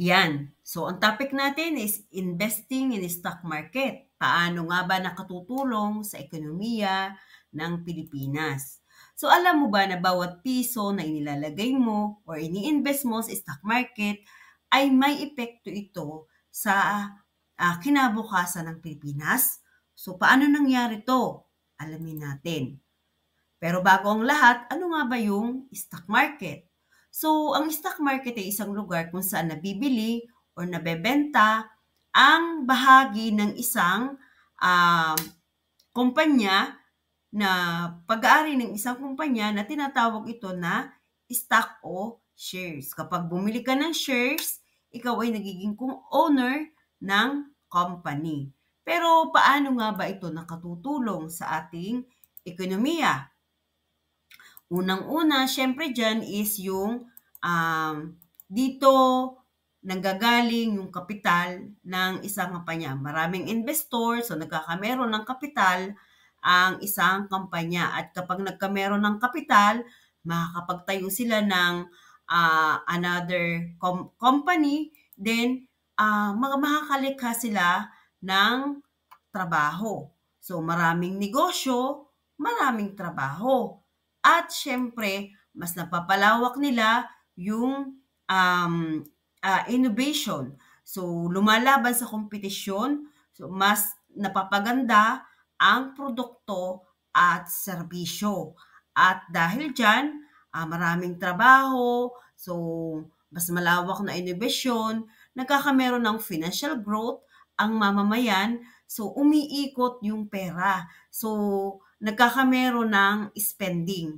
Yan. So, ang topic natin is investing in the stock market. Paano nga ba nakatutulong sa ekonomiya ng Pilipinas? So, alam mo ba na bawat piso na inilalagay mo or ini-invest mo sa stock market ay may epekto ito sa kinabukasan ng Pilipinas? So, paano nangyari to? Alamin natin. Pero bago ang lahat, ano nga ba yung stock market? So, ang stock market ay isang lugar kung saan nabibili o nabebenta ang bahagi ng isang kumpanya na pag-aari ng isang kumpanya na tinatawag ito na stock o shares. Kapag bumili ka ng shares, ikaw ay nagiging owner ng company. Pero paano nga ba ito nakatutulong sa ating ekonomiya? Unang-una, syempre dyan is yung dito nanggagaling yung kapital ng isang kampanya. Maraming investor, so nagkakameron ng kapital ang isang kampanya. At kapag nagkameron ng kapital, makakapagtayo sila ng another company, then makakalikha sila ng trabaho. So maraming negosyo, maraming trabaho. At syempre, mas napapalawak nila yung innovation. So, lumalaban sa kompetisyon, so mas napapaganda ang produkto at serbisyo. At dahil dyan, maraming trabaho, so mas malawak na innovation, nagkakameron ng financial growth ang mamamayan, so umiikot yung pera. So, nagkakameron ng spending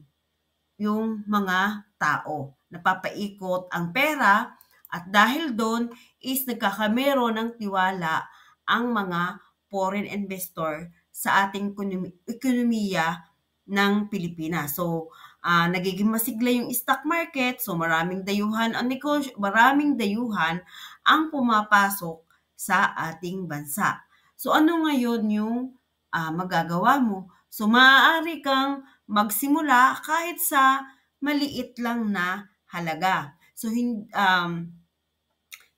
yung mga tao. Napapaikot ang pera at dahil doon is nagkakameron ng tiwala ang mga foreign investor sa ating ekonomiya ng Pilipinas. So, nagiging masigla yung stock market. So, maraming dayuhan ang negosyo, maraming dayuhan ang pumapasok sa ating bansa. So, ano ngayon yung magagawa mo? So, maaari kang magsimula kahit sa maliit lang na halaga. So,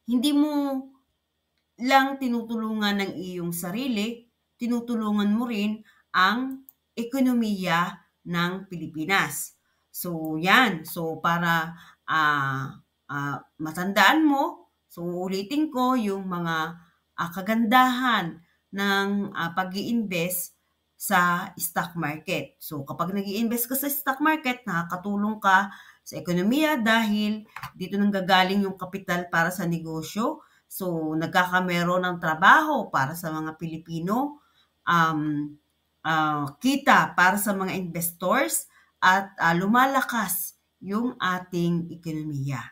hindi mo lang tinutulungan ng iyong sarili, tinutulungan mo rin ang ekonomiya ng Pilipinas. So, yan. So, para matandaan mo, so ulitin ko yung mga kagandahan ng pag-i-invest sa stock market. So, kapag nag-i-invest ka sa stock market, nakakatulong ka sa ekonomiya dahil dito nanggagaling yung kapital para sa negosyo. So, nagkakameron ng trabaho para sa mga Pilipino, kita para sa mga investors, at lumalakas yung ating ekonomiya.